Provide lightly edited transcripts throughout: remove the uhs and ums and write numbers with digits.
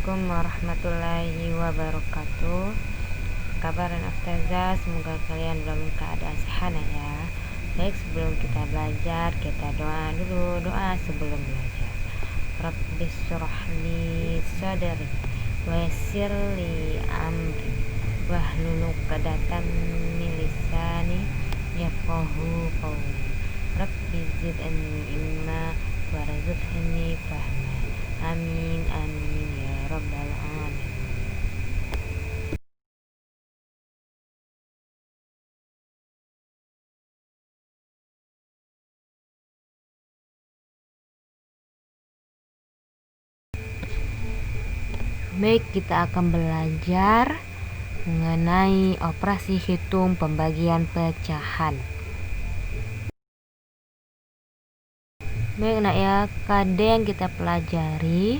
Assalamualaikum warahmatullahi wabarakatuh. Kabar dan Ustazah, semoga kalian dalam keadaan sehat ya. Baik, sebelum kita belajar, kita doa dulu. Doa sebelum belajar. Rabbis syrahli sadri wa yassir li amri wahlul 'uqdatam min lisani yafqahu qawli. Rabbi zidni ilma warzuqni fahma. Amin amin ya rabbal alamin. Baik, kita akan belajar mengenai operasi hitung pembagian pecahan. Baik nak ya, KD yang kita pelajari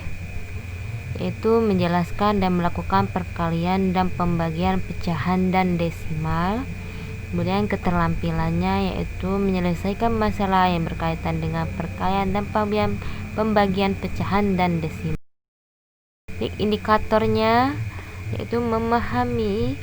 yaitu menjelaskan dan melakukan perkalian dan pembagian pecahan dan desimal. Kemudian keterampilannya yaitu menyelesaikan masalah yang berkaitan dengan perkalian dan pembagian pecahan dan desimal. Indikatornya yaitu memahami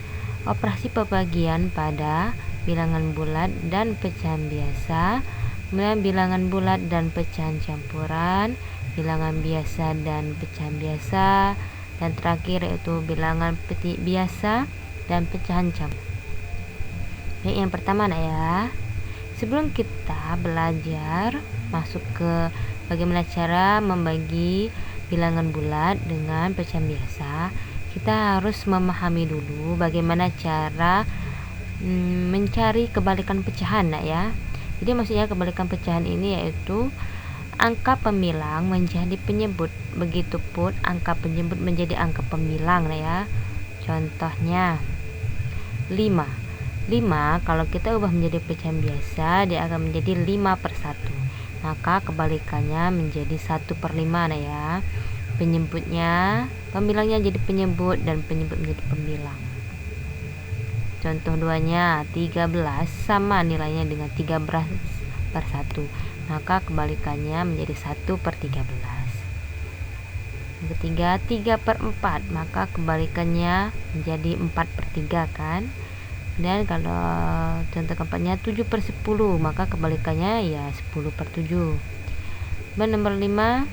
operasi pembagian pada bilangan bulat dan pecahan biasa, kemudian bilangan bulat dan pecahan campuran, bilangan biasa dan pecahan biasa, dan terakhir yaitu bilangan petik biasa dan pecahan campur. Baik, yang pertama nak ya, sebelum kita belajar masuk ke bagaimana cara membagi bilangan bulat dengan pecahan biasa, kita harus memahami dulu bagaimana cara mencari kebalikan pecahan nak ya. Jadi maksudnya kebalikan pecahan ini yaitu angka pemilang menjadi penyebut, begitupun angka penyebut menjadi angka pemilang nah ya. Contohnya 5 kalau kita ubah menjadi pecahan biasa, dia akan menjadi 5/1. Maka kebalikannya menjadi 1/5 nah ya. Penyebutnya, pemilangnya jadi penyebut dan penyebut menjadi pemilang. Contoh 2-nya 13 sama nilainya dengan 13/1, maka kebalikannya menjadi 1/13. Yang ketiga 3/4, maka kebalikannya menjadi 4/3 kan. Dan kalau contoh keempatnya 7/10, maka kebalikannya ya 10/7. Dan nomor 5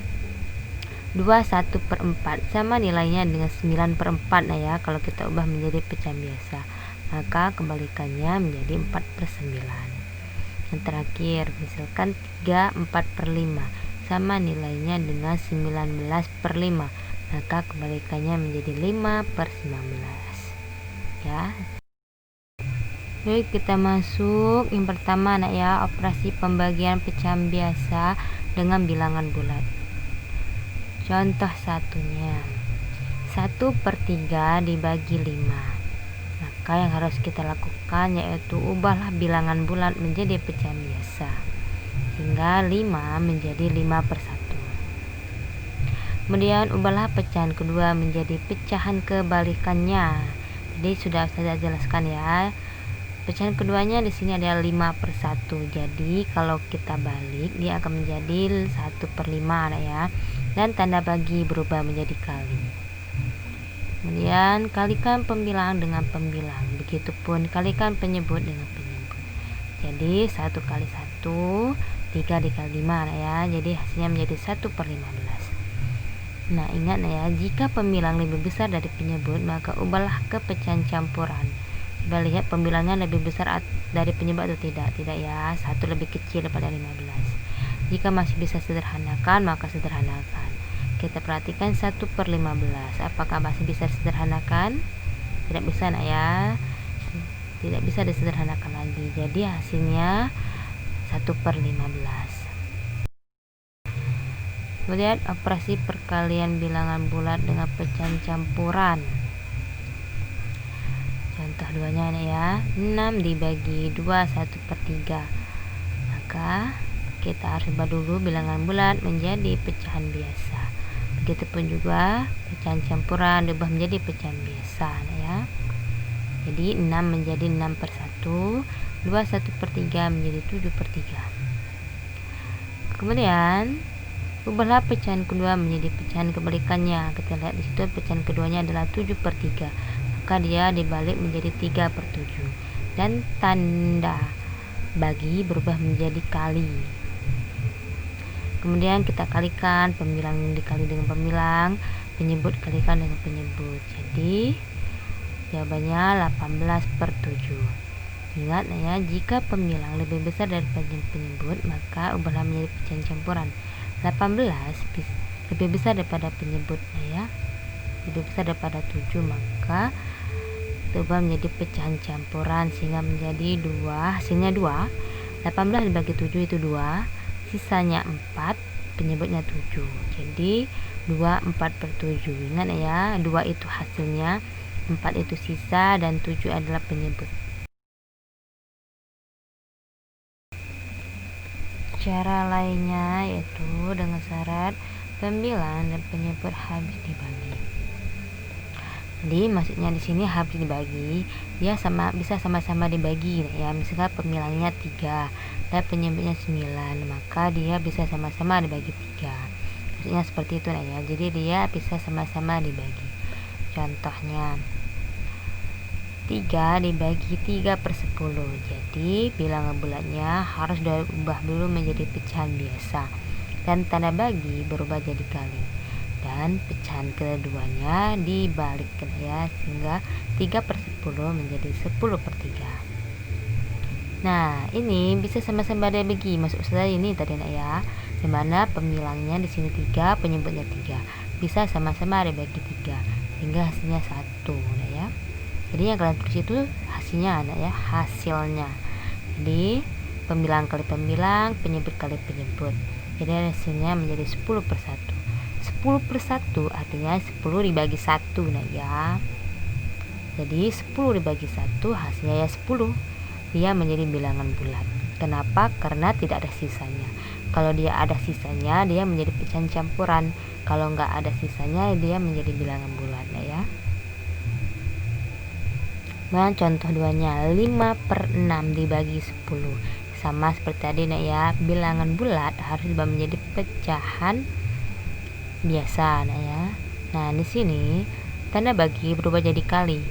21/4 sama nilainya dengan 9/4 nah ya. Kalau kita ubah menjadi pecahan biasa, maka kebalikannya menjadi 4/9. Yang terakhir misalkan 3/4/5 sama nilainya dengan 19/5, maka kebalikannya menjadi 5/19 ya. Baik, kita masuk yang pertama nak ya, operasi pembagian pecahan biasa dengan bilangan bulat. Contoh satunya 1/3 dibagi 5. Maka yang harus kita lakukan yaitu ubahlah bilangan bulat menjadi pecahan biasa hingga 5 menjadi 5/1. Kemudian ubahlah pecahan kedua menjadi pecahan kebalikannya. Jadi sudah saya jelaskan ya. Pecahan keduanya di sini adalah 5/1. Jadi kalau kita balik dia akan menjadi 1/5 nah ya. Dan tanda bagi berubah menjadi kali. Kemudian kalikan pembilang dengan pembilang, begitupun kalikan penyebut dengan penyebut. Jadi 1 kali 1 3 dikali 5 nah ya. Jadi hasilnya menjadi 1/15. Nah ingat nah ya, jika pembilang lebih besar dari penyebut maka ubahlah ke pecahan campuran. Coba lihat pembilangnya lebih besar dari penyebut atau tidak. Tidak ya, 1 lebih kecil daripada 15. Jika masih bisa sederhanakan maka sederhanakan. Kita perhatikan 1/15, apakah masih bisa disederhanakan? Tidak bisa nak ya, tidak bisa disederhanakan lagi. Jadi hasilnya 1/15. Kemudian operasi perkalian bilangan bulat dengan pecahan campuran. Contoh 2-nya nih ya, 6 dibagi 2 1/3. Maka kita harus ubah dulu bilangan bulat menjadi pecahan biasa. Begitupun juga pecahan campuran diubah menjadi pecahan biasa nah ya. Jadi 6 menjadi 6/1, 2 1/3 menjadi 7/3. Kemudian Ubahlah pecahan kedua menjadi pecahan kebalikannya. Kita lihat di situ pecahan keduanya adalah 7/3, maka dia dibalik menjadi 3/7, dan tanda bagi berubah menjadi kali. Kemudian kita kalikan, pembilang dikali dengan pembilang, penyebut kalikan dengan penyebut. Jadi jawabannya 18/7. Ingat ya, jika pembilang lebih besar daripada penyebut, maka ubahlah menjadi pecahan campuran. 18 lebih besar daripada penyebut ya, lebih besar daripada 7, maka ubah menjadi pecahan campuran sehingga menjadi 2, hasilnya 2. 18 dibagi 7 itu 2, sisanya 4, penyebutnya 7. Jadi 2/4/7. Ingat ya, 2 itu hasilnya, 4 itu sisa, dan 7 adalah penyebut. Cara lainnya yaitu dengan syarat pembilang dan penyebut habis dibagi. Jadi maksudnya di sini habis dibagi, dia bisa sama-sama dibagi ya. Misalnya pembilangnya 3 dan penyebutnya 9, maka dia bisa sama-sama dibagi 3. Maksudnya seperti itu ya. Jadi dia bisa sama-sama dibagi. Contohnya 3 dibagi 3/10. Jadi bilangan bulatnya harus diubah dulu menjadi pecahan biasa, dan tanda bagi berubah jadi kali, dan pecahan keduanya dibalikkan ya, sehingga 3/10 menjadi 10/3. Nah, ini bisa sama-sama dibagi. Maksud saya ini tadi ya, dimana pembilangnya di sini 3, penyebutnya 3, bisa sama-sama dibagi 3 sehingga hasilnya 1 ya. Jadi yang kalian tulis itu hasilnya ya, hasilnya. Jadi pembilang kali pembilang, penyebut kali penyebut. Jadi hasilnya menjadi 10/1. 10/1 artinya 10 dibagi 1 ya. Jadi 10 dibagi 1 hasilnya ya 10. Dia menjadi bilangan bulat. Kenapa? Karena tidak ada sisanya. Kalau dia ada sisanya, dia menjadi pecahan campuran. Kalau nggak ada sisanya, dia menjadi bilangan bulat ya. Nah, contoh 2-nya 5/6 dibagi 10. Sama seperti tadi ya, bilangan bulat harus diubah menjadi pecahan biasa ya. Nah, di sini tanda bagi berubah jadi kali.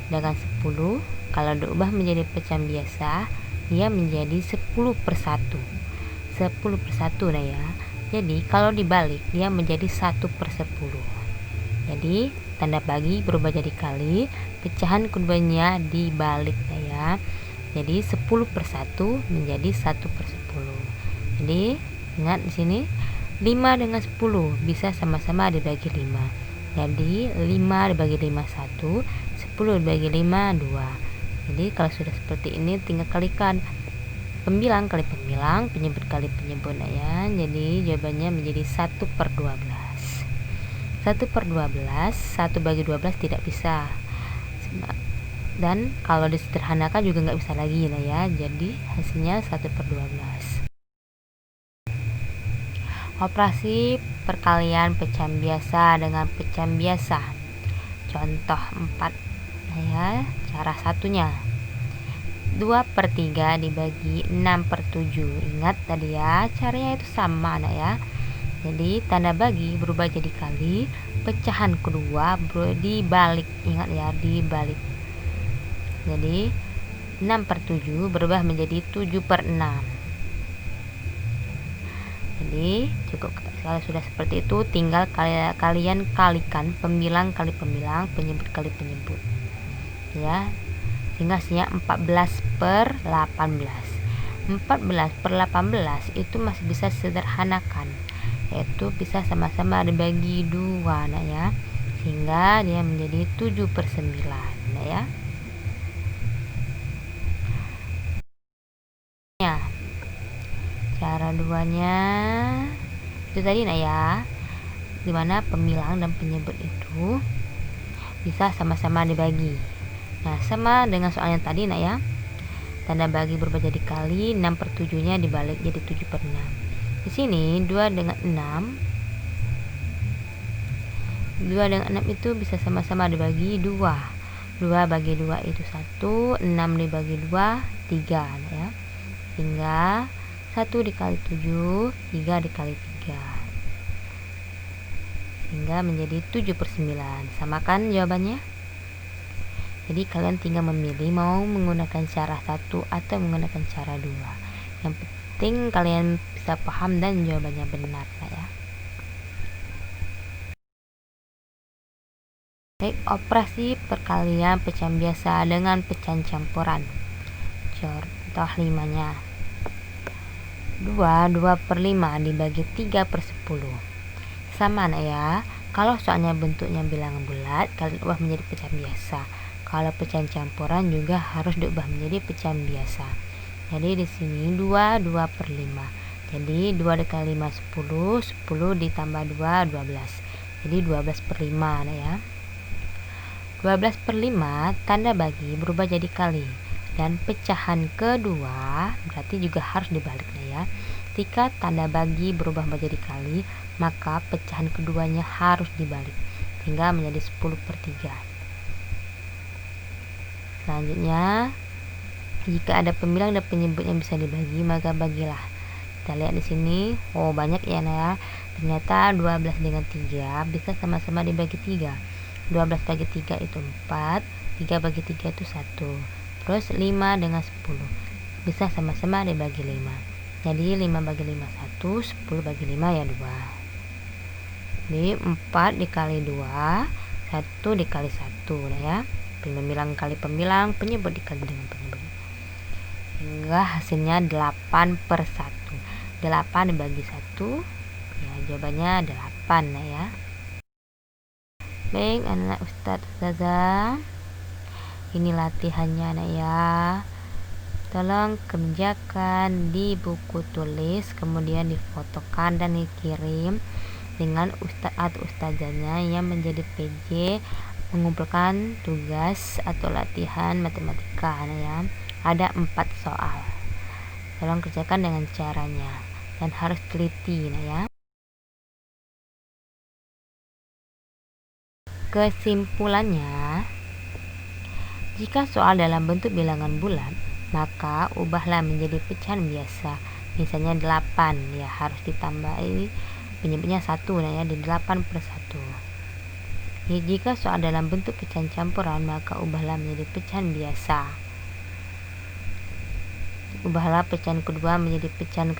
Dengan 10 kalau diubah menjadi pecahan biasa, dia menjadi 10/1. 10/1 ya. Jadi kalau dibalik dia menjadi 1/10. Jadi tanda bagi berubah jadi kali, pecahan keduanya dibalik ya. Jadi 10/1 menjadi 1/10. Jadi ingat di sini 5 dengan 10 bisa sama-sama dibagi 5. Jadi 5 dibagi 5 1, 10 dibagi 5 2. Jadi kalau sudah seperti ini tinggal kalikan, pembilang kali pembilang, penyebut kali penyebut ya. Jadi jawabannya menjadi 1/12. 1/12, 1 bagi 12 tidak bisa, dan kalau disederhanakan juga nggak bisa lagi ya. Jadi hasilnya 1/12. Operasi perkalian pecahan biasa dengan pecahan biasa. Contoh 4 ya, cara satunya 2/3 dibagi 6/7. Ingat tadi ya, caranya itu sama ya. Jadi tanda bagi berubah jadi kali, pecahan kedua dibalik. Ingat ya, dibalik. Jadi 6/7 berubah menjadi 7/6. Jadi cukup, kalau sudah seperti itu tinggal kalian kalikan pembilang kali pembilang, penyebut kali penyebut ya, sehingga hasilnya 14/18. 14/18 itu masih bisa sederhanakan, yaitu bisa sama-sama dibagi 2 ya, sehingga dia menjadi 7/9 ya. Cara 2-nya itu tadi ya, dimana pembilang dan penyebut itu bisa sama-sama dibagi. Nah, sama dengan soal yang tadi ya, tanda bagi berubah jadi kali, 6/7 nya dibalik jadi 7/6. Di sini 2 dengan 6 itu bisa sama-sama dibagi 2. 2 bagi 2 itu 1, 6 dibagi 2 3 ya. Hingga 1 dikali 7, 3 dikali 3. sehingga menjadi 7/9. Sama kan jawabannya? Jadi kalian tinggal memilih mau menggunakan cara 1 atau menggunakan cara 2. Yang penting kalian bisa paham dan jawabannya benar ya. Baik, operasi perkalian pecahan biasa dengan pecahan campuran. Contoh 5-nya. 2/5 dibagi 3/10. Sama ya. Kalau soalnya bentuknya bilangan bulat, kalian ubah menjadi pecahan biasa. Kalau pecahan campuran juga harus diubah menjadi pecahan biasa. Jadi di sini 2/5. Jadi 2 dikali 5 10, 10 ditambah 2 12. Jadi 12/5 ya. 12/5 tanda bagi berubah jadi kali, dan pecahan kedua berarti juga harus dibalik ya. Jika tanda bagi berubah menjadi kali, maka pecahan keduanya harus dibalik sehingga menjadi 10/3. Selanjutnya, jika ada pembilang dan penyebut yang bisa dibagi, maka bagilah. Kita lihat di sini, banyak ya. Ternyata 12 dengan 3 bisa sama-sama dibagi 3. 12 bagi 3 itu 4, 3 bagi 3 itu 1. Terus 5 dengan 10 bisa sama-sama dibagi 5. Jadi 5 bagi 5 1, 10 bagi 5 ya 2. Jadi 4 dikali 2, 1 dikali 1 ya. Pembilang kali pembilang, penyebut dikali dengan penyebut. Hingga hasilnya 8/1. 8 dibagi 1, ya jawabannya 8 ya. Baik anak Ustadz Ustazah, ini latihannya anak ya. Tolong kerjakan di buku tulis, kemudian difotokan dan dikirim dengan ustadz atau ustazahnya yang menjadi PJ mengumpulkan tugas atau latihan matematika ya. Ada 4 soal. Tolong kerjakan dengan caranya dan harus teliti ya. Kesimpulannya, jika soal dalam bentuk bilangan bulat, maka ubahlah menjadi pecahan biasa. Misalnya 8 ya, harus ditambahi penyebutnya 1 ya, di 8/1. Ya, jika soal dalam bentuk pecahan campuran, maka ubahlah menjadi pecahan biasa. Ubahlah pecahan kedua menjadi pecahan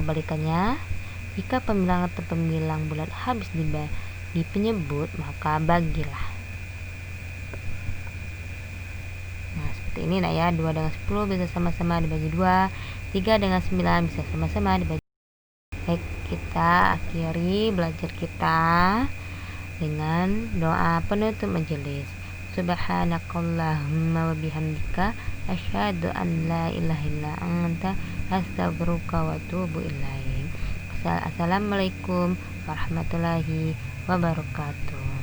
kebalikannya. Jika pembilang atau pembilang bulat habis di penyebut, maka bagilah. Nah, seperti ini ya. 2 dengan 10 bisa sama-sama dibagi 2, 3 dengan 9 bisa sama-sama dibagi. Baik, kita akhiri belajar kita dengan doa penutup majelis. Subhanakallahumma wa bihamdika asyhadu an la ilaha illa anta astaghfiruka wa atubu ilaik. Assalamualaikum warahmatullahi wabarakatuh.